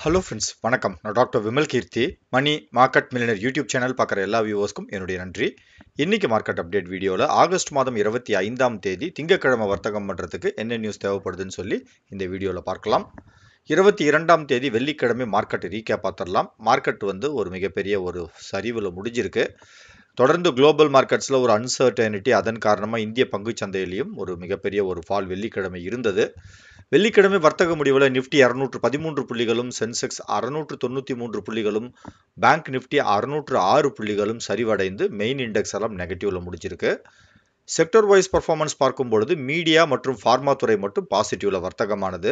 Hello ஃப்ரெண்ட்ஸ், வணக்கம். நான் doctor Vimal Keerthi. Money market millionaire YouTube channel பார்க்குற எல்லா வியூவர்ஸ்க்கும் என்னுடைய நன்றி. இன்னைக்கு மார்க்கெட் அப்டேட் வீடியோவில் ஆகஸ்ட் மாதம் 25ஆம் தேதி திங்கட்கிழமை வர்த்தகம் பண்ணுறதுக்கு என்ன நியூஸ் தேவைப்படுதுன்னு சொல்லி இந்த வீடியோவில் பார்க்கலாம். 22ஆம் தேதி வெள்ளிக்கிழமை மார்க்கெட் ரீகேப் பார்த்துடலாம். மார்க்கெட் ஒரு மிகப்பெரிய ஒரு சரிவில் முடிஞ்சிருக்கு. தொடர்ந்து குளோபல் மார்க்கெட்ஸில் ஒரு அன்சர்டனிட்டி, அதன் காரணமாக இந்திய பங்குச் சந்தையிலையும் ஒரு மிகப்பெரிய ஒரு ஃபால் வெள்ளிக்கிழமை இருந்தது. வெள்ளிக்கிழமை வர்த்தக முடிவில் நிஃப்டி 213 புள்ளிகளும், சென்செக்ஸ் 693 புள்ளிகளும், பேங்க் நிஃப்டி 606 புள்ளிகளும் சரிவடைந்து மெயின் இண்டெக்ஸ் எல்லாம் நெகட்டிவ்ல முடிஞ்சிருக்கு. செக்டர் வைஸ் பர்ஃபார்மன்ஸ் பார்க்கும்பொழுது மீடியா மற்றும் ஃபார்மா துறை மட்டும் பாசிட்டிவ்ல வர்த்தகமானது.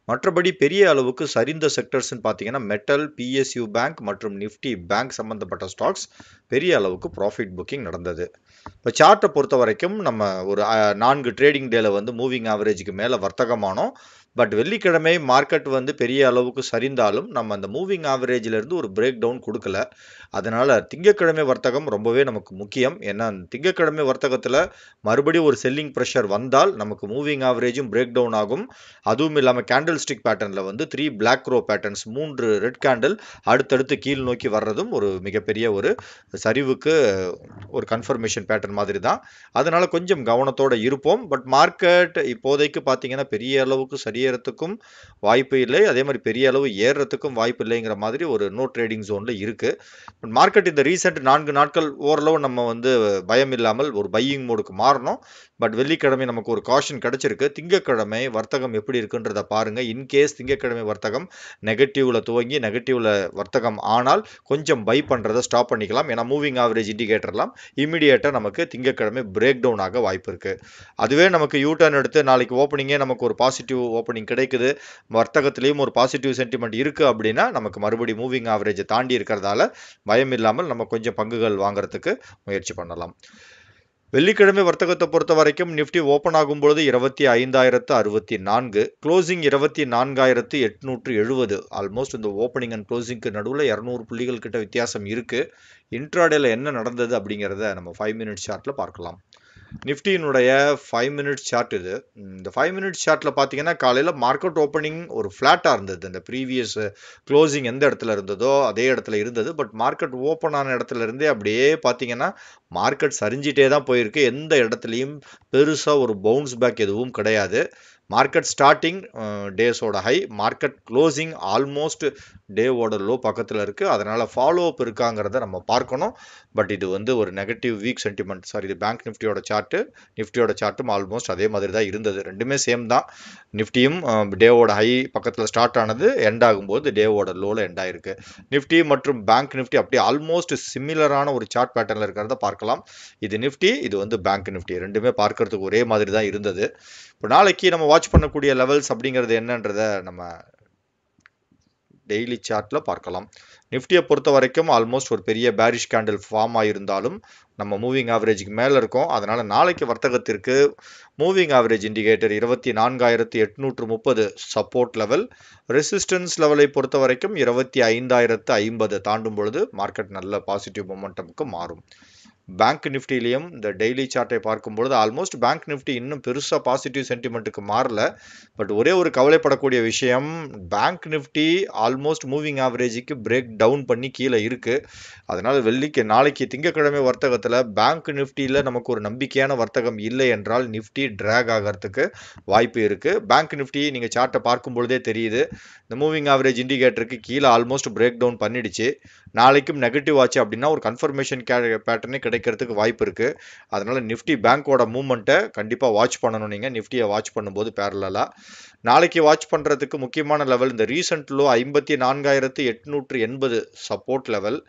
மற்றபடி பெரிய அளவுக்கு சரிந்த செக்டர்ஸ்ன்னு பார்த்தீங்கன்னா மெட்டல், பிஎஸ்யூ பேங்க் மற்றும் நிஃப்டி பேங்க் சம்பந்தப்பட்ட ஸ்டாக்ஸ் பெரிய அளவுக்கு ப்ராஃபிட் புக்கிங் நடந்தது. இப்போ சார்ட்டை பொறுத்த வரைக்கும் நம்ம ஒரு 4 ட்ரேடிங் டேல மூவிங் ஆவரேஜுக்கு மேலே வர்த்தகமானோம். பட் வெள்ளிக்கிழமை மார்க்கெட் பெரிய அளவுக்கு சரிந்தாலும் நம்ம அந்த மூவிங் ஆவரேஜிலிருந்து ஒரு பிரேக் டவுன் கொடுக்கல. அதனால திங்கட்கிழமை வர்த்தகம் ரொம்பவே நமக்கு முக்கியம். ஏன்னா திங்கட்கிழமை வர்த்தகத்தில் மறுபடியும் ஒரு செல்லிங் ப்ரெஷர் வந்தால் நமக்கு மூவிங் ஆவரேஜும் பிரேக் டவுன் ஆகும். அதுவும் இல்லாமல் கேண்டில் ஸ்டிக் பேட்டர்னில் 3 black row patterns, 3 red candle அடுத்தடுத்து கீழ் நோக்கி வர்றதும் ஒரு மிகப்பெரிய ஒரு சரிவுக்கு ஒரு கன்ஃபர்மேஷன் பேட்டர்ன் மாதிரி தான். அதனால கொஞ்சம் கவனத்தோடு இருப்போம். பட் மார்க்கெட் இப்போதைக்கு பார்த்தீங்கன்னா பெரிய அளவுக்கு சரியறதுக்கும் வாய்ப்பு இல்லை, அதே மாதிரி பெரிய அளவு ஏறுறதுக்கும் வாய்ப்பு இல்லைங்கிற மாதிரி ஒரு நோ ட்ரேடிங் ஜோனில் இருக்குது. பட் மார்க்கெட் இந்த ரீசெண்ட் 4 நாட்கள் ஓரளவு நம்ம பயம் இல்லாமல் ஒரு பையிங் மோடுக்கு மாறணும். பட் வெள்ளிக்கிழமை நமக்கு ஒரு காஷன் கிடைச்சிருக்கு. திங்கட்கிழமை வர்த்தகம் எப்படி இருக்குன்றதை பாருங்கள். இன்கேஸ் திங்கட்கிழமை வர்த்தகம் நெகட்டிவ்ல துவங்கி நெகட்டிவ்ல வர்த்தகம் ஆனால் கொஞ்சம் பை பண்ணுறதை ஸ்டாப் பண்ணிக்கலாம். ஏன்னா மூவிங் ஆவரேஜ் இண்டிகேட்டர்லாம் இமீடியேட்டாக நமக்கு திங்கட்கிழமை பிரேக் டவுன் ஆக வாய்ப்பு இருக்குது. அதுவே நமக்கு யூ டர்ன் எடுத்து நாளைக்கு ஓப்பனிங்கே நமக்கு ஒரு பாசிட்டிவ் ஓப்பனிங் கிடைக்குது, வர்த்தகத்திலையும் ஒரு பாசிட்டிவ் சென்டிமெண்ட் இருக்குது அப்படின்னா நமக்கு மறுபடியும் மூவிங் ஆவரேஜை தாண்டி இருக்கிறதால பயம் இல்லாமல் நம்ம கொஞ்சம் பங்குகள் வாங்குறதுக்கு முயற்சி பண்ணலாம். வெள்ளிக்கிழமை வர்த்தகத்தை பொறுத்த வரைக்கும் நிஃப்டி ஓப்பன் ஆகும்பொழுது 25,064, க்ளோசிங் 24,870. ஆல்மோஸ்ட் இந்த ஓப்பனிங் அண்ட் க்ளோசிங்க்கு நடுவில் 200 புள்ளிகள் கிட்ட வித்தியாசம் இருக்குது. இன்ட்ராடேல என்ன நடந்தது அப்படிங்கிறத நம்ம 5 மினிட்ஸ் சார்ட்டில் பார்க்கலாம். நிஃப்டியினுடைய 5 மினிட்ஸ் சார்ட் இது. இந்த 5 மினிட்ஸ் சார்ட்டில் பார்த்தீங்கன்னா காலையில் மார்க்கெட் ஓப்பனிங் ஒரு ஃப்ளாட்டாக இருந்தது. இந்த ப்ரீவியஸ் க்ளோசிங் எந்த இடத்துல இருந்ததோ அதே இடத்துல இருந்தது. பட் மார்க்கெட் ஓப்பன் ஆன இடத்துல இருந்தே அப்படியே பார்த்தீங்கன்னா மார்க்கெட் சரிஞ்சிட்டே தான் போயிருக்கு. எந்த இடத்துலையும் பெருசாக ஒரு பவுன்ஸ் பேக் எதுவும் கிடையாது. மார்க்கெட் ஸ்டார்டிங் டேஸோட ஹை, மார்க்கெட் க்ளோசிங் ஆல்மோஸ்ட் டேவோட லோ பக்கத்தில் இருக்குது. அதனால் ஃபாலோ அப் இருக்காங்கிறத நம்ம பார்க்கணும். பட் இது ஒரு நெகட்டிவ் வீக் சென்டிமெண்ட். சாரி, இது பேங்க் நிஃப்டியோட சார்ட்டு, நிஃப்டியோட சார்ட்டும் ஆல்மோஸ்ட் அதே மாதிரி தான் இருந்தது. ரெண்டுமே சேம் தான். நிஃப்டியும் டேவோட ஹை பக்கத்தில் ஸ்டார்ட் ஆனது, எண்ட் ஆகும்போது டேவோட லோவில் எண்ட் ஆயிருக்கு. நிஃப்டி மற்றும் பேங்க் நிஃப்டி அப்படியே ஆல்மோஸ்ட் சிமிலரான ஒரு சார்ட் பேட்டர்னில் இருக்கிறத பார்க்கலாம். இது நிஃப்டி, இது பேங்க் நிஃப்டி, ரெண்டுமே பார்க்கறதுக்கு ஒரே மாதிரி தான் இருந்தது. இப்போ நாளைக்கு நம்ம வாட்ச் பண்ணக்கூடிய லெவல்ஸ் அப்படிங்கிறது என்னன்றதை நம்ம டெய்லி சார்ட்டில் பார்க்கலாம். நிஃப்டியை பொறுத்த வரைக்கும் ஆல்மோஸ்ட் ஒரு பெரிய பேரிஷ் கேண்டில் ஃபார்ம் ஆகியிருந்தாலும் நம்ம மூவிங் ஆவரேஜுக்கு மேலே இருக்கோம். அதனால் நாளைக்கு வர்த்தகத்திற்கு moving average indicator 24,830 support level, resistance லெவலை பொறுத்த வரைக்கும் 25,050 தாண்டும் பொழுது மார்க்கெட் நல்ல பாசிட்டிவ் மொமெண்டமுக்கு மாறும். பேங்க் நிஃப்டிலையும் இந்த டெய்லி சார்ட்டை பார்க்கும்பொழுது ஆல்மோஸ்ட் பேங்க் நிஃப்டி இன்னும் பெருசாக பாசிட்டிவ் சென்டிமெண்ட்டுக்கு மாறல. பட் ஒரே ஒரு கவலைப்படக்கூடிய விஷயம், பேங்க் நிஃப்டி ஆல்மோஸ்ட் மூவிங் ஆவரேஜுக்கு பிரேக் டவுன் பண்ணி கீழே இருக்குது. அதனால் நாளைக்கு திங்கட்கிழமை வர்த்தகத்தில் பேங்க் நிஃப்டியில் நமக்கு ஒரு நம்பிக்கையான வர்த்தகம் இல்லை என்றால் நிஃப்டி ட்ராக் ஆகிறதுக்கு வாய்ப்பு இருக்குது. பேங்க் நிஃப்டி நீங்கள் சார்ட்டை பார்க்கும்பொழுதே தெரியுது, இந்த மூவிங் ஆவரேஜ் இண்டிகேட்டருக்கு கீழே ஆல்மோஸ்ட் பிரேக் டவுன் பண்ணிடுச்சு. நாளைக்கும் நெகட்டிவ் ஆச்சு அப்படின்னா ஒரு கன்ஃபர்மேஷன் பேட்டர்னே கிடைக்கிறதுக்கு வாய்ப்பு இருக்குது. அதனால் நிஃப்டி பேங்கோட மூவ்மெண்ட்டை கண்டிப்பாக வாட்ச் பண்ணணும். நீங்கள் நிஃப்டியை வாட்ச் பண்ணும்போது பேரலாக நாளைக்கு வாட்ச் பண்ணுறதுக்கு முக்கியமான லெவல் இந்த recent low 54,880 support level,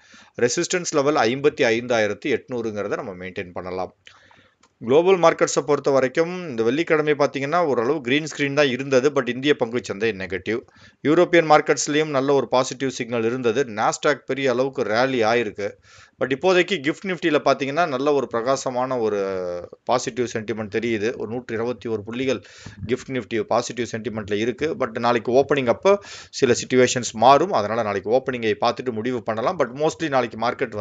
resistance level 55,800ங்கிறத நம்ம மெயின்டைன் பண்ணலாம். குளோபல் மார்க்கெட்ஸை பொறுத்த வரைக்கும் இந்த வெள்ளிக்கிழமை பார்த்தீங்கன்னா ஓரளவு க்ரீன் ஸ்க்ரீன் தான் இருந்தது. பட் இந்திய பங்குச்சந்தை நெகட்டிவ். யூரோப்பியன் மார்க்கெட்ஸ்லேயும் நல்ல ஒரு பாசிட்டிவ் சிக்னல் இருந்தது. நாஸ்டாக் பெரிய அளவுக்கு ரேலி ஆயிருக்கு. பட் இப்போதைக்கு கிஃப்ட் நிஃப்டியில் பார்த்தீங்கன்னா நல்ல ஒரு பிரகாசமான ஒரு பாசிட்டிவ் சென்டிமெண்ட் தெரியுது. ஒரு 121 புள்ளிகள் கிஃப்ட் நிஃப்டி பாசிட்டிவ் சென்டிமெண்ட்டில் இருக்குது. பட் நாளைக்கு ஓப்பனிங் அப்போ சில சிச்சுவேஷன்ஸ் மாறும். அதனால் நாளைக்கு ஓப்பனிங்கை பார்த்துட்டு முடிவு பண்ணலாம். பட் மோஸ்ட்லி நாளைக்கு மார்க்கெட்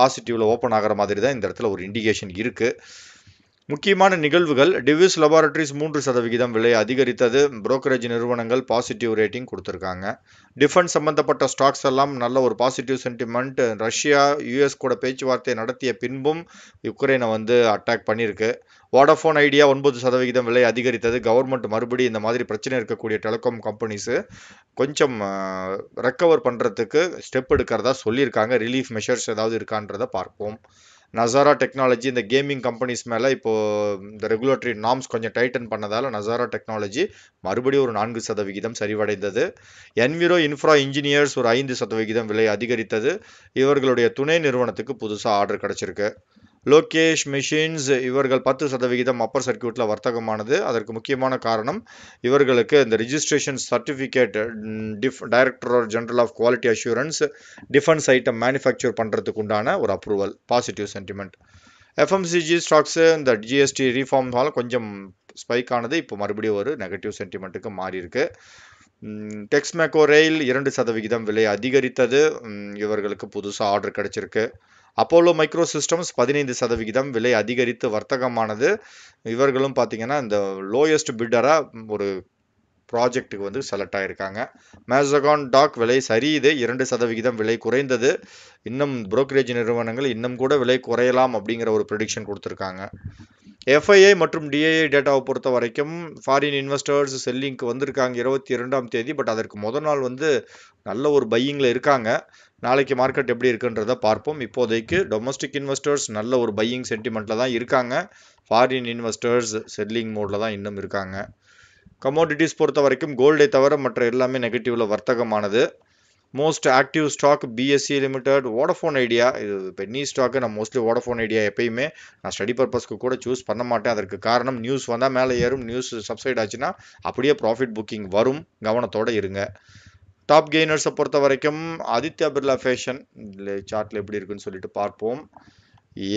பாசிட்டிவில் ஓப்பன் ஆகிற மாதிரி தான் இந்த இடத்துல ஒரு இண்டிகேஷன் இருக்குது. முக்கியமான நிகழ்வுகள் டிவிஸ் லேபரேட்டரிஸ் 3% விலை அதிகரித்தது. புரோக்கரேஜ் நிறுவனங்கள் பாசிட்டிவ் ரேட்டிங் கொடுத்துருக்காங்க. டிஃபென்ஸ் சம்பந்தப்பட்ட ஸ்டாக்ஸ் எல்லாம் நல்ல ஒரு பாசிட்டிவ் சென்டிமெண்ட். ரஷ்யா யூஎஸ் கூட பேச்சுவார்த்தை நடத்திய பின்பும் யுக்ரைனை வந்து அட்டாக் பண்ணியிருக்கு. வோடாஃபோன் ஐடியா 9% விலை அதிகரித்தது. கவர்மெண்ட் மறுபடியும் இந்த மாதிரி பிரச்சனை இருக்கக்கூடிய டெலிகாம் கம்பெனிஸு கொஞ்சம் ரெக்கவர் பண்ணுறதுக்கு ஸ்டெப் எடுக்கிறதா சொல்லியிருக்காங்க. ரிலீஃப் மெஷர்ஸ் ஏதாவது இருக்கான்றதை பார்ப்போம். நசாரா டெக்னாலஜி இந்த கேமிங் கம்பெனிஸ் மேலே இப்போது இந்த ரெகுலேட்டரி நார்ம்ஸ் கொஞ்சம் டைட்டன் பண்ணதால் நசாரா டெக்னாலஜி மறுபடியும் ஒரு 4% சரிவடைந்தது. என்விரோ இன்ஃப்ரா இன்ஜினியர்ஸ் ஒரு 5% விலை அதிகரித்தது. இவர்களுடைய துணை நிறுவனத்துக்கு புதுசாக ஆர்டர் கிடச்சிருக்கு. லோகேஷ் மெஷின்ஸ் இவர்கள் 10% அப்பர் சர்க்கியூட்டில் வர்த்தகமானது. அதற்கு முக்கியமான காரணம் இவர்களுக்கு இந்த registration certificate director general of quality assurance defence item manufacture பண்ணுறதுக்கு உண்டான ஒரு approval. Positive sentiment. FMCG stocks இந்த ஜிஎஸ்டி ரீஃபார்ம்னால கொஞ்சம் ஸ்பைக் ஆனது. இப்போ மறுபடியும் ஒரு நெகட்டிவ் சென்டிமெண்ட்டுக்கு மாறி இருக்கு. டெக்ஸ்மேக்கோ ரெயில் 2% விலை அதிகரித்தது. இவர்களுக்கு புதுசாக ஆர்டர் கிடைச்சிருக்கு. அப்போலோ மைக்ரோ சிஸ்டம்ஸ் 15% விலை அதிகரித்து வர்த்தகமானது. இவர்களும் பார்த்தீங்கன்னா இந்த லோயஸ்ட் பிட்டராக ஒரு ப்ராஜெக்ட்டுக்கு வந்து செலக்ட் ஆகியிருக்காங்க. மேசகான் டாக் விலை சரியுது. 2% விலை குறைந்தது. இன்னும் புரோக்கரேஜ் நிறுவனங்கள் இன்னும் கூட விலை குறையலாம் அப்படிங்கிற ஒரு ப்ரெடிக்ஷன் கொடுத்துருக்காங்க. எஃப்ஐஐ மற்றும் டிஐஐ டேட்டாவை பொறுத்த வரைக்கும் ஃபாரின் இன்வெஸ்டர்ஸ் செல்லிங்க்கு வந்திருக்காங்க 22ஆம் தேதி. பட் அதற்கு முதல் நாள் வந்து நல்ல ஒரு பையிங்கில் இருக்காங்க. நாளைக்கு மார்க்கெட் எப்படி இருக்குன்றதை பார்ப்போம். இப்போதைக்கு டொமஸ்டிக் இன்வெஸ்டர்ஸ் நல்ல ஒரு பையிங் சென்டிமெண்ட்டில் தான் இருக்காங்க. ஃபாரின் இன்வெஸ்டர்ஸ் செல்லிங் மோடில் தான் இன்னும் இருக்காங்க. கமோடிட்டிஸ் பொறுத்த வரைக்கும் கோல்டை தவிர மற்ற எல்லாமே நெகட்டிவில் வர்த்தகமானது. Most active stock PSC limited, Vodafone Idea. இது பென்னி ஸ்டாக்கு. நான் மோஸ்ட்லி வோடாஃபோன் ஐடியா எப்பயுமே நான் ஸ்டடி பர்பஸ்க்கு கூட சூஸ் பண்ண மாட்டேன். அதற்கு காரணம் நியூஸ் வந்தால் மேலே ஏறும், நியூஸ் சப்சைட் ஆச்சுன்னா அப்படியே ப்ராஃபிட் புக்கிங் வரும். கவனத்தோடு இருங்க. டாப் கெய்னர்ஸை பொறுத்த வரைக்கும் ஆதித்யா பிர்லா ஃபேஷன் சார்ட்டில் எப்படி இருக்குன்னு சொல்லிட்டு பார்ப்போம்.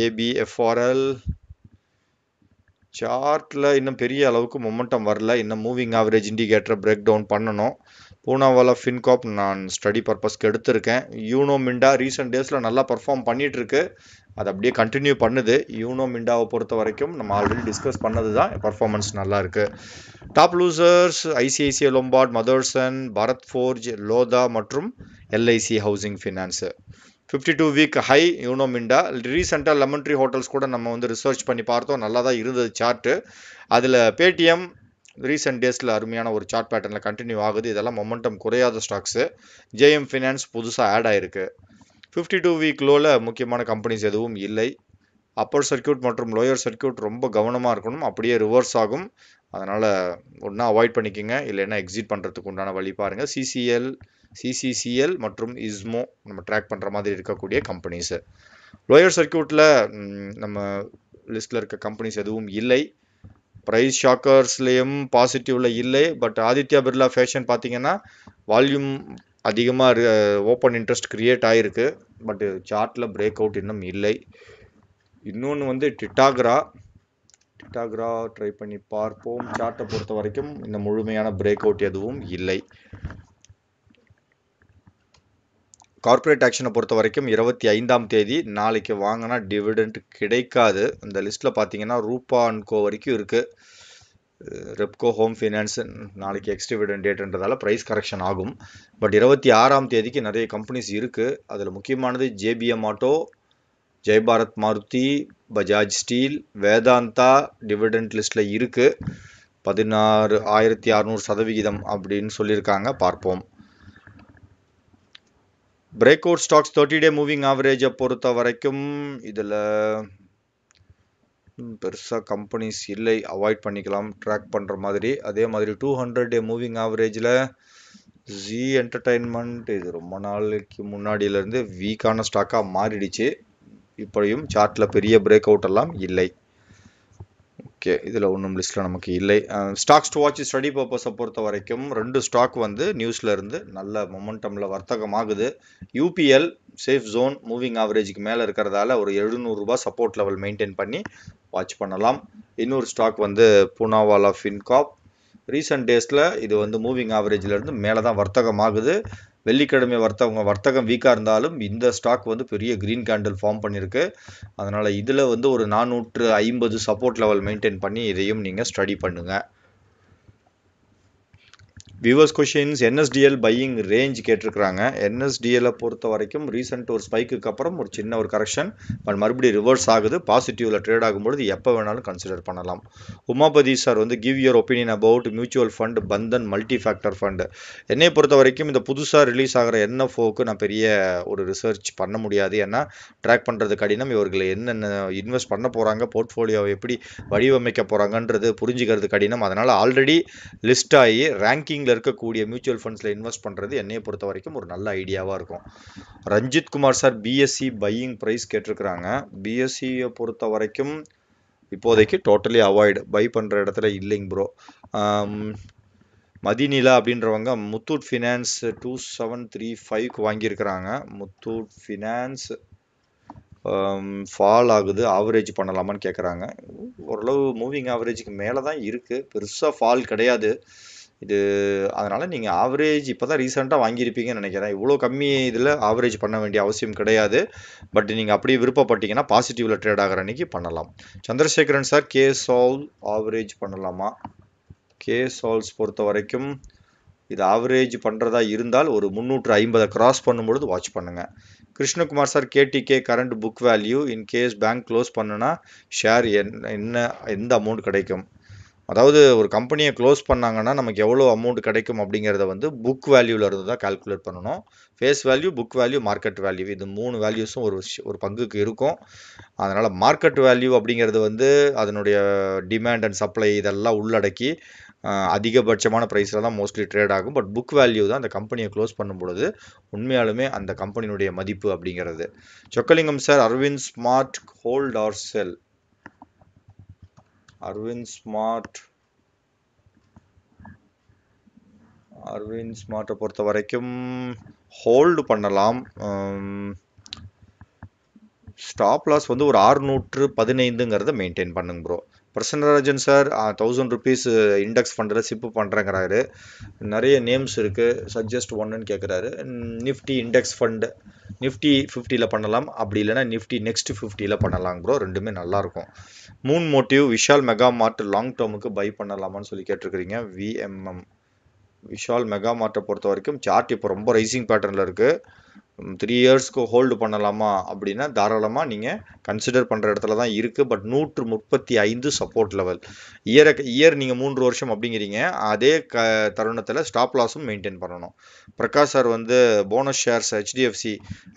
ஏபிஎஃப்ஆர்எல் சார்ட்டில் இன்னும் பெரிய அளவுக்கு மொமெண்டம் வரல. இன்னும் மூவிங் ஆவரேஜ் இண்டிகேட்டரை பிரேக் டவுன் பண்ணணும். பூனாவாலா ஃபின்காப் நான் ஸ்டடி பர்பஸ்க்கு எடுத்திருக்கேன். யூனோ மிண்டா ரீசெண்ட் டேஸில் நல்லா பர்ஃபார்ம் பண்ணிகிட்ருக்கு. அது அப்படியே கண்டினியூ பண்ணுது. யூனோ மிண்டாவை பொறுத்த வரைக்கும் நம்ம ஆல்ரெடி டிஸ்கஸ் பண்ணது தான், பர்ஃபார்மன்ஸ் நல்லா இருக்குது. Top losers ICICI Lombard, Motherson, Bharat Forge, Lodha மற்றும் LIC housing finance. 52 week high Uno Minda. ரீசெண்டாக லெமன் ட்ரீ ஹோட்டல்ஸ் கூட நம்ம வந்து ரிசர்ச் பண்ணி பார்த்தோம். நல்லா தான் இருந்தது சார்ட்டு. அதில் பேடிஎம் ரீசெண்ட் டேஸில் அருமையான ஒரு சார்ட் பேட்டர்னில் கண்டினியூ ஆகுது. இதெல்லாம் மொமெண்டம் குறையாத ஸ்டாக்ஸு. ஜேஎம் ஃபினான்ஸ் புதுசாக ஆட் ஆகிருக்கு. 52 வீக் லோவில் முக்கியமான கம்பெனிஸ் எதுவும் இல்லை. அப்பர் சர்க்கியூட் மற்றும் லோயர் சர்க்கியூட் ரொம்ப கவனமாக இருக்கணும். அப்படியே ரிவர்ஸ் ஆகும். அதனால் ஒன்றா அவாய்ட் பண்ணிக்கோங்க, இல்லைன்னா எக்ஸிட் பண்ணுறதுக்கு உண்டான வழி பாருங்கள். சிசிசிஎல் மற்றும் இஸ்மோ நம்ம ட்ராக் பண்ணுற மாதிரி இருக்கக்கூடிய கம்பெனிஸு. லோயர் சர்க்கியூட்டில் நம்ம லிஸ்ட்டில் இருக்க கம்பெனிஸ் எதுவும் இல்லை. ப்ரைஸ் ஷாக்கர்ஸ்லேயும் பாசிட்டிவில் இல்லை. பட் ஆதித்யா பிர்லா ஃபேஷன் பார்த்தீங்கன்னா வால்யூம் அதிகமாக ஓப்பன் இன்ட்ரெஸ்ட் கிரியேட் ஆகிருக்கு. பட் சார்ட்டில் பிரேக் அவுட் இன்னும் இல்லை. இன்னொன்று வந்து டிட்டாக்ரா ட்ரை பண்ணி பார்ப்போம். சார்ட்டை பொறுத்த வரைக்கும் இந்த முழுமையான பிரேக் அவுட் எதுவும் இல்லை. கார்ப்பரேட் ஆக்ஷனை பொறுத்த வரைக்கும் 25ஆம் தேதி நாளைக்கு வாங்கினா டிவிடெண்ட் கிடைக்காது. இந்த லிஸ்ட்டில் பார்த்தீங்கன்னா ரூபா அண்ட் கோ வரைக்கும் இருக்குது. ரெப்கோ ஹோம் ஃபைனான்ஸ் நாளைக்கு எக்ஸ் டிவிடெண்ட் டேட்ன்றதால ப்ரைஸ் கரெக்ஷன் ஆகும். பட் 26ஆம் தேதிக்கு நிறைய கம்பெனிஸ் இருக்குது. அதில் முக்கியமானது JBM auto, Jaybharat Maruti, Bajaj steel, Vedanta dividend லிஸ்ட்டில் இருக்குது. 16,600% அப்படின்னு சொல்லியிருக்காங்க. பார்ப்போம். பிரேக் அவுட் ஸ்டாக்ஸ் 30-டே மூவிங் ஆவரேஜை பொறுத்த வரைக்கும் இதில் பெருசாக கம்பெனிஸ் இல்லை, அவாய்ட் பண்ணிக்கலாம் ட்ராக் பண்ணுற மாதிரி. அதே மாதிரி 200-டே மூவிங் ஆவரேஜில் ஜி என்டர்டைன்மெண்ட் இது ரொம்ப நாளைக்கு முன்னாடியிலேருந்து வீக்கான ஸ்டாக்காக மாறிடுச்சு. இப்படியும் சார்ட்டில் பெரிய பிரேக் அவுட் எல்லாம் இல்லை. ஓகே, இதில் ஒன்றும் லிஸ்ட்டில் நமக்கு இல்லை. ஸ்டாக்ஸ் டு வாட்ச் ஸ்டடி பர்பஸை பொறுத்த வரைக்கும் 2 ஸ்டாக் வந்து நியூஸில் இருந்து நல்ல மொமெண்டமில் வர்த்தகமாகுது. யூபிஎல் சேஃப் ஜோன் மூவிங் ஆவரேஜுக்கு மேலே இருக்கிறதால ஒரு 700 ரூபாய் சப்போர்ட் லெவல் மெயின்டைன் பண்ணி வாட்ச் பண்ணலாம். இன்னொரு ஸ்டாக் வந்து பூனாவாலா ஃபின்காப். ரீசெண்ட் டேஸில் இது வந்து மூவிங் ஆவரேஜில் இருந்து மேலே தான் வர்த்தகமாகுது. வெள்ளிக்கிழமை வர்த்தகம் வீக்காக இருந்தாலும் இந்த ஸ்டாக் வந்து பெரிய கிரீன் கேண்டில் ஃபார்ம் பண்ணியிருக்கு. அதனால் இதில் வந்து ஒரு 450 சப்போர்ட் லெவல் மெயின்டைன் பண்ணி இதையும் நீங்கள் ஸ்டடி பண்ணுங்கள். Viewers questions, NSDL buying range கேட்டிருக்கிறாங்க. NSDL பொறுத்த வரைக்கும் ரீசெண்ட் ஒரு ஸ்பைக்குக்கு அப்புறம் ஒரு சின்ன ஒரு கரெக்ஷன், பட் மறுபடியும் ரிவர்ஸ் ஆகுது. பாசிட்டிவ்ல ட்ரேட் ஆகும்பொழுது எப்போ வேணாலும் கன்சிடர் பண்ணலாம். உமாபதி சார் வந்து give your opinion about mutual fund Bandhan multi factor fund. என்னை பொறுத்த வரைக்கும் இந்த புதுசாக ரிலீஸ் ஆகிற NFOக்கு நான் பெரிய ஒரு ரிசர்ச் பண்ண முடியாது. ஏன்னா ட்ராக் பண்ணுறது கடினம். இவர்கள் என்னென்ன இன்வெஸ்ட் பண்ண போகிறாங்க, போர்ட்ஃபோலியோவை எப்படி வடிவமைக்க போகிறாங்கன்றது புரிஞ்சுக்கிறது கடினம். அதனால் ஆல்ரெடி லிஸ்ட் ஆகி ரேங்கிங் இருக்கக்கூடிய மியூச்சுவல் ஃபண்ட்ஸில் இன்வெஸ்ட் பண்ணுறது என்னையை பொறுத்த வரைக்கும் ஒரு நல்ல ஐடியாவாக இருக்கும். Ranjith Kumar sir BSE buying price கேட்டிருக்கிறாங்க. BSEயை பொறுத்த வரைக்கும் இப்போதைக்கு டோட்டலி அவாய்டு, பை பண்ணுற இடத்துல இல்லைங்க ப்ரோ. மதிநிலா அப்படின்றவங்க முத்தூட் ஃபினான்ஸ் 2735க்கு வாங்கியிருக்கிறாங்க. முத்தூட் ஃபினான்ஸ் ஃபால் ஆகுது, ஆவரேஜ் பண்ணலாமான்னு கேட்குறாங்க. ஓரளவு மூவிங் ஆவரேஜுக்கு மேலே தான் இருக்குது, பெருசாக ஃபால் கிடையாது இது. அதனால் நீங்கள் ஆவரேஜ் இப்போ தான் ரீசெண்டாக வாங்கியிருப்பீங்கன்னு நினைக்கிறேன். இவ்வளோ கம்மி இதில் ஆவரேஜ் பண்ண வேண்டிய அவசியம் கிடையாது. பட் நீங்கள் அப்படியே விருப்பப்பட்டீங்கன்னா பாசிட்டிவில் ட்ரேட் ஆகிற அன்றைக்கி பண்ணலாம். சந்திரசேகரன் சார் KSOL ஆவரேஜ் பண்ணலாமா? KSOLs பொறுத்த வரைக்கும் இது ஆவரேஜ் பண்ணுறதா இருந்தால் ஒரு 350 கிராஸ் பண்ணும்பொழுது வாட்ச் பண்ணுங்கள். Krishnakumar sir KTK current book value in case bank close பண்ணுனா ஷேர் எந்த அமௌண்ட் கிடைக்கும்? அதாவது ஒரு கம்பெனியை க்ளோஸ் பண்ணாங்கன்னா நமக்கு எவ்வளோ அமௌண்ட் கிடைக்கும் அப்படிங்கிறத வந்து புக் வேல்யூவில் இருந்து தான் கால்குலேட் பண்ணணும். Face value, book value, market value, இது 3 வேல்யூஸும் ஒரு பங்குக்கு இருக்கும். அதனால் மார்க்கெட் வேல்யூ அப்படிங்கிறது வந்து அதனுடைய டிமாண்ட் அண்ட் சப்ளை இதெல்லாம் உள்ளடக்கி அதிகபட்சமான ப்ரைஸில் தான் மோஸ்ட்லி ட்ரேட் ஆகும். பட் புக் வேல்யூ தான் அந்த கம்பெனியை க்ளோஸ் பண்ணும் பொழுது உண்மையாலுமே அந்த கம்பெனியினுடைய மதிப்பு அப்படிங்கிறது. Chockalingam sir Aravind smart hold or sell? Aravind ஸ்மார்ட்டை பொறுத்த வரைக்கும் ஹோல்டு பண்ணலாம். ஸ்டாப் லாஸ் வந்து ஒரு 615ங்கிறத மெயின்டைன் பண்ணுங்க bro. Prasannarajan sir 1000 rupees index ஃபண்டில் சிப்பு பண்ணுறேங்கிறாரு. நிறைய நேம்ஸ் இருக்குது, சஜஸ்ட் ஒன்றுன்னு கேட்குறாரு. நிஃப்டி இண்டெக்ஸ் ஃபண்டு நிஃப்டி 50ல் பண்ணலாம், அப்படி இல்லைனா நிஃப்டி நெக்ஸ்ட் 50ல் பண்ணலாம் ப்ரோ. ரெண்டுமே நல்லாயிருக்கும். Moon motive Vishal mega mart long டேர்முக்கு பை பண்ணலாமான்னு சொல்லி கேட்டிருக்கிறீங்க. VMM விஷால் மெகா மார்ட்டை பொறுத்த வரைக்கும் சார்ட் இப்போ ரொம்ப ரைசிங் பேட்டர்னில் இருக்குது. 3 இயர்ஸ்க்கு ஹோல்டு பண்ணலாமா அப்படின்னா தாராளமாக நீங்கள் கன்சிடர் பண்ணுற இடத்துல தான் இருக்குது. But 135 support level. இயர் நீங்கள் 3 வருஷம் அப்படிங்கிறீங்க. அதே தருணத்தில் ஸ்டாப் லாஸும் மெயின்டைன் பண்ணணும். பிரகாஷ் சார் வந்து போனஸ் ஷேர்ஸ்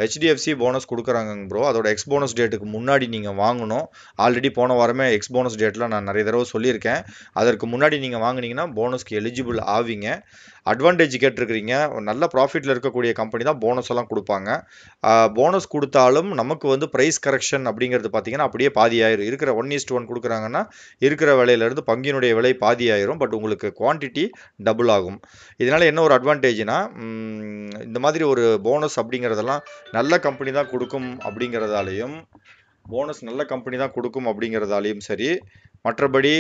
HDFC போனஸ் கொடுக்குறாங்க ப்ரோ. அதோட எக்ஸ் போனஸ் டேட்டுக்கு முன்னாடி நீங்கள் வாங்கணும். ஆல்ரெடி போன வாரமே எக்ஸ் போனஸ் டேட்டில் நான் நிறைய தடவை சொல்லியிருக்கேன். அதற்கு முன்னாடி நீங்கள் வாங்கினீங்கன்னா போனஸ்க்கு எலிஜிபிள் ஆவீங்க. அட்வான்டேஜ் கேட்டிருக்கிறீங்க. நல்ல ப்ராஃபிட்டில் இருக்கக்கூடிய கம்பெனி தான் போனஸ் எல்லாம் கொடுப்பாங்க. போனஸ் கொடுத்தாலும் நமக்கு வந்து ப்ரைஸ் கரெக்ஷன் அப்படிங்கிறது பார்த்தீங்கன்னா அப்படியே பாதி ஆயிரும். இருக்கிற 1:1 கொடுக்குறாங்கன்னா இருக்கிற விலையிலேருந்து பங்கினுடைய விலை பாதி ஆயிரும். பட் உங்களுக்கு குவான்டிட்டி டபுள் ஆகும். இதனால் என்ன ஒரு அட்வான்டேஜ்னா, இந்த மாதிரி ஒரு போனஸ் அப்படிங்கிறதெல்லாம் நல்ல கம்பெனி தான் கொடுக்கும் அப்படிங்கிறதாலையும் சரி, மற்றபடி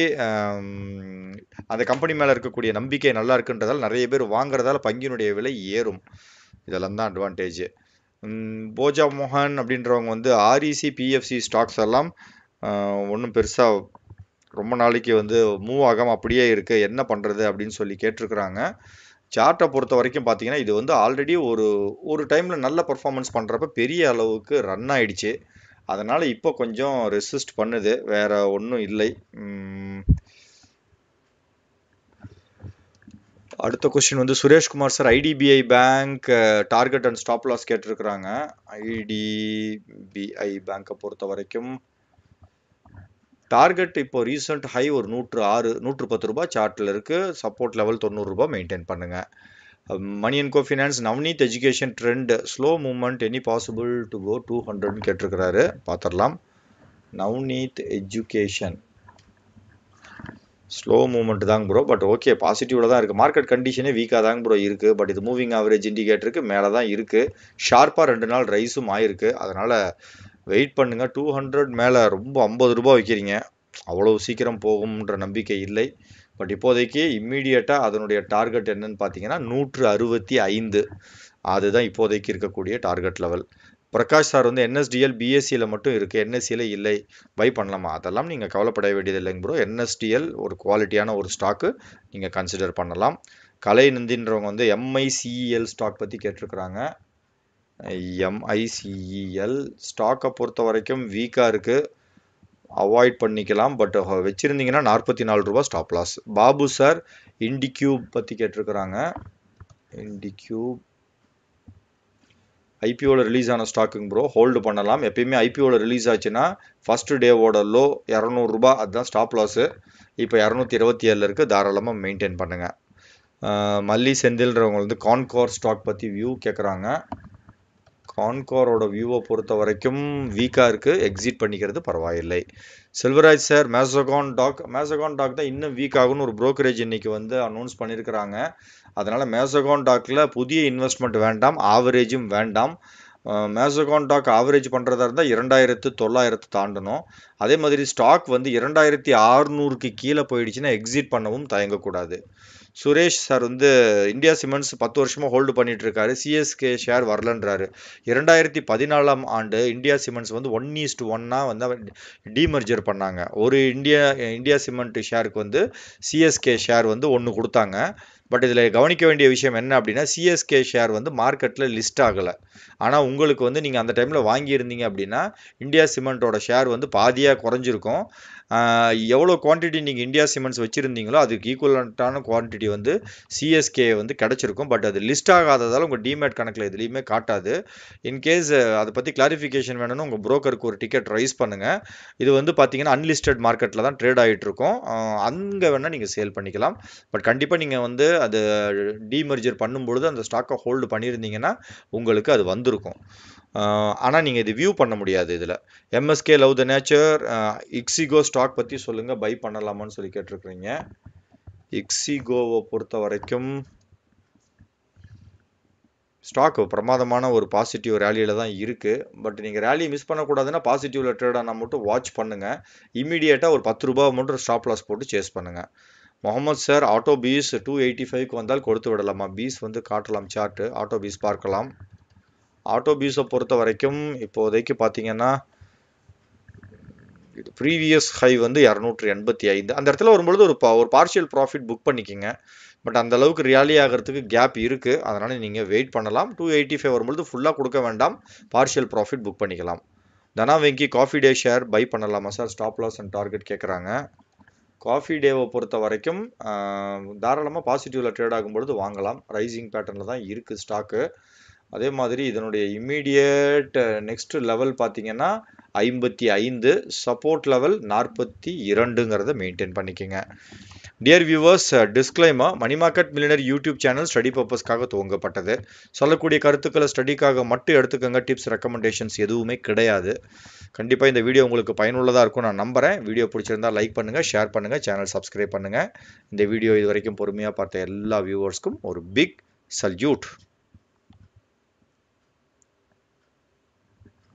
அந்த கம்பெனி மேலே இருக்கக்கூடிய நம்பிக்கை நல்லா இருக்குன்றதால் நிறைய பேர் வாங்குறதால பங்கினுடைய விலை ஏறும். இதெல்லாம் தான் அட்வான்டேஜ். போஜா மோகன் அப்படின்றவங்க வந்து REC PFC ஸ்டாக்ஸ் எல்லாம் ஒன்றும் பெருசாக ரொம்ப நாளைக்கு வந்து மூவ் ஆகாமல் அப்படியே இருக்குது, என்ன பண்ணுறது அப்படின்னு சொல்லி கேட்டிருக்கிறாங்க. சார்ட்டை பொறுத்த வரைக்கும் பார்த்தீங்கன்னா இது வந்து ஆல்ரெடி ஒரு டைமில் நல்ல பர்ஃபார்மன்ஸ் பண்ணுறப்ப பெரிய அளவுக்கு ரன் ஆயிடுச்சு. அதனால் இப்போ கொஞ்சம் ரெசிஸ்ட் பண்ணுது, வேற ஒன்றும் இல்லை. அடுத்த கொஸ்டின் வந்து Sureshkumar sir IDBI bank target and stop loss கேட்டிருக்கிறாங்க. IDBI பேங்கை பொறுத்த வரைக்கும் டார்கெட் இப்போ ரீசெண்ட் ஹை ஒரு 110 ரூபாய் சார்ட்டில் இருக்குது. சப்போர்ட் லெவல் 90 ரூபாய் மெயின்டைன் பண்ணுங்கள். Money and co finance Navneet education trend slow movement any possible to go 200ன்னு கேட்டிருக்கிறாரு. பார்த்துடலாம். நவ்னீத் எஜுகேஷன் ஸ்லோ மூவ்மெண்ட் தாங்க ப்ரோ, பட் ஓகே பாசிட்டிவில் தான் இருக்குது. மார்க்கெட் கண்டிஷனே வீக்காக தாங்க ப்ரோ இருக்குது. பட் இது மூவிங் ஆவரேஜ் இண்டிகேட்டருக்கு மேலே தான் இருக்குது. ஷார்ப்பாக 2 நாள் ரைஸும் ஆயிருக்கு. அதனால் வெயிட் பண்ணுங்கள். 200 மேலே ரொம்ப 50 ரூபாய் வைக்கிறீங்க, அவ்வளோ சீக்கிரம் போகும்ன்ற நம்பிக்கை இல்லை. பட் இப்போதைக்கு இம்மீடியட்டாக அதனுடைய டார்கெட் என்னன்னு பார்த்தீங்கன்னா 165. அதுதான் இப்போதைக்கு இருக்கக்கூடிய டார்கெட் லெவல். பிரகாஷ் சார் வந்து என்எஸ்டிஎல் பிஎஸ்சியில் மட்டும் இருக்குது, என்எஸ்சியில் இல்லை, பை பண்ணலாமா? அதெல்லாம் நீங்கள் கவலைப்பட வேண்டியது இல்லைங்க ப்ரோ. என்எஸ்டிஎல் ஒரு குவாலிட்டியான ஒரு ஸ்டாக்கு, நீங்கள் கன்சிடர் பண்ணலாம். கலை நந்தின்றவங்க வந்து எம்ஐசிஇஎல் ஸ்டாக் பற்றி கேட்டிருக்கிறாங்க. எம்ஐசிஇஎல் ஸ்டாக்கை பொறுத்த வரைக்கும் வீக்காக இருக்குது, அவாய்ட் பண்ணிக்கலாம். பட் வச்சுருந்தீங்கன்னா 44 ரூபா ஸ்டாப் லாஸ். பாபு சார் இண்டிக்யூப் பற்றி கேட்டிருக்கிறாங்க. இண்டிக்யூப் ஐபிஓவில் ரிலீஸ் ஆன ஸ்டாக்குங்க ப்ரோ, ஹோல்டு பண்ணலாம். எப்பயுமே ஐபிஓவில் ரிலீஸ் ஆச்சுன்னா ஃபஸ்ட்டு டேவோட லோ 200 ரூபா, அதுதான் ஸ்டாப் லாஸு. இப்போ 227 இருக்குது, தாராளமாக மெயின்டைன் பண்ணுங்கள். மல்லி செந்தில்ன்றவங்க வந்து கான்கோர் ஸ்டாக் பற்றி வியூ கேட்குறாங்க. கான்கோரோட வியூவை பொறுத்த வரைக்கும் வீக்காக இருக்குது, எக்ஸிட் பண்ணிக்கிறது பரவாயில்லை. செல்வராஜ் சார் மேசகான் டாக் தான் இன்னும் வீக் ஆகும்னு ஒரு brokerage இன்னைக்கு வந்து அனௌன்ஸ் பண்ணியிருக்கிறாங்க. அதனால் மேசகான் டாக்கில் புதிய இன்வெஸ்ட்மெண்ட் வேண்டாம், ஆவரேஜும் வேண்டாம். மேசகான் டாக் ஆவரேஜ் பண்ணுறதா இருந்தால் 2900 தாண்டணும். அதே மாதிரி ஸ்டாக் வந்து 2600க்கு கீழே போயிடுச்சுன்னா எக்ஸிட் பண்ணவும் தயங்கக்கூடாது. சுரேஷ் சார் வந்து இந்தியா சிமெண்ட்ஸ் 10 வருஷமாக ஹோல்டு பண்ணிட்டு இருக்காரு, சிஎஸ்கே ஷேர் வரலன்றாரு. 2014ஆம் ஆண்டு இந்தியா சிமெண்ட்ஸ் வந்து 1:1 வந்து டீமர்ஜர் பண்ணாங்க. ஒரு இந்தியா சிமெண்ட் ஷேருக்கு வந்து சிஎஸ்கே ஷேர் வந்து 1 கொடுத்தாங்க. பட் இதில் கவனிக்க வேண்டிய விஷயம் என்ன அப்படின்னா, சிஎஸ்கே ஷேர் வந்து மார்க்கெட்டில் லிஸ்ட் ஆகலை. ஆனால் உங்களுக்கு வந்து நீங்கள் அந்த டைமில் வாங்கியிருந்தீங்க அப்படின்னா இந்தியா சிமெண்ட்டோட ஷேர் வந்து பாதியாக குறைஞ்சிருக்கும். எவ்வளோ குவான்டிட்டி நீங்கள் இந்தியா சிமெண்ட்ஸ் வச்சுருந்தீங்களோ அதுக்கு ஈக்குவலண்ட்டான குவான்டிட்டி வந்து சிஎஸ்கே வந்து கிடச்சிருக்கும். பட் அது லிஸ்ட் ஆகாததால் உங்கள் டிமேட் கணக்கில் எதுலேயுமே காட்டாது. இன்கேஸ் அதை பற்றி கிளாரிஃபிகேஷன் வேணும்னு உங்கள் புரோக்கருக்கு ஒரு டிக்கெட் ரைஸ் பண்ணுங்கள். இது வந்து பார்த்தீங்கன்னா அன்லிஸ்டட் மார்க்கெட்டில் தான் ட்ரேட் ஆகிட்டு இருக்கும், அங்கே வேணால் நீங்கள் சேல் பண்ணிக்கலாம். பட் கண்டிப்பாக நீங்கள் வந்து அது டீமர்ஜர் பண்ணும்பொழுது அந்த ஸ்டாக்கை ஹோல்டு பண்ணியிருந்தீங்கன்னா உங்களுக்கு அது வந்திருக்கும். ஆனால் நீங்கள் இது வியூ பண்ண முடியாது. இதில் MSK love the nature ixigo stock பற்றி சொல்லுங்கள், பை பண்ணலாமான்னு சொல்லி கேட்டிருக்கிறீங்க. இக்ஸிகோவை பொறுத்த வரைக்கும் ஸ்டாக் பிரமாதமான ஒரு பாசிட்டிவ் ரேலியில் தான் இருக்குது. பட் நீங்கள் ரேலியை மிஸ் பண்ணக்கூடாதுன்னா பாசிட்டிவில் ட்ரேட் ஆனால் மட்டும் வாட்ச் பண்ணுங்கள். இமீடியட்டாக ஒரு 10 ரூபா மட்டும் ஸ்டாப் லாஸ் போட்டு சேஸ் பண்ணுங்கள். முகமது சார் ஆட்டோ பீஸ் 285க்கு வந்தால் கொடுத்து விடலாமா? பீஸ் வந்து காட்டலாம், சார்ட்டு ஆட்டோ பீஸ் பார்க்கலாம். ஆட்டோ பீஸை பொறுத்த வரைக்கும் இப்போதைக்கு பார்த்தீங்கன்னா ப்ரீவியஸ் ஹை வந்து 285, அந்த இடத்துல வரும்பொழுது ஒரு பார்ஷியல் ப்ராஃபிட் புக் பண்ணிக்கிங்க. பட் அந்த அளவுக்கு ரியாலி ஆகிறதுக்கு கேப் இருக்குது, அதனால் நீங்கள் வெயிட் பண்ணலாம். 285 வரும்பொழுது ஃபுல்லாக கொடுக்க வேண்டாம், பார்ஷியல் ப்ராஃபிட் புக் பண்ணிக்கலாம். Dhana Venki coffee day share buy பண்ணலாமா sir? Stop loss and target கேட்குறாங்க. காஃபி டேவை பொறுத்த வரைக்கும் தாராளமாக பாசிட்டிவில் ட்ரேட் ஆகும்பொழுது வாங்கலாம். ரைசிங் பேட்டர்னில் தான் இருக்குது ஸ்டாக்கு. அதே மாதிரி இதனுடைய இம்மீடியட் நெக்ஸ்ட் லெவல் பார்த்தீங்கன்னா 55, சப்போர்ட் லெவல் 42ங்கிறத மெயின்டைன் பண்ணிக்கோங்க. Dear viewers, disclaimer, money market millionaire YouTube channel study பர்பஸ்க்காக துவங்கப்பட்டது. சொல்லக்கூடிய கருத்துக்களை ஸ்டடிக்காக மட்டும் எடுத்துக்கோங்க, டிப்ஸ் ரெக்கமெண்டேஷன்ஸ் எதுவுமே கிடையாது. கண்டிப்பாக இந்த வீடியோ உங்களுக்கு பயனுள்ளதாக இருக்கும் நான் நம்புகிறேன். வீடியோ பிடிச்சிருந்தால் லைக் பண்ணுங்கள், ஷேர் பண்ணுங்கள், சேனல் சப்ஸ்கிரைப் பண்ணுங்கள். இந்த வீடியோ இது வரைக்கும் பொறுமையாக பார்த்த எல்லா வியூவர்ஸ்க்கும் ஒரு பிக் சல்யூட்.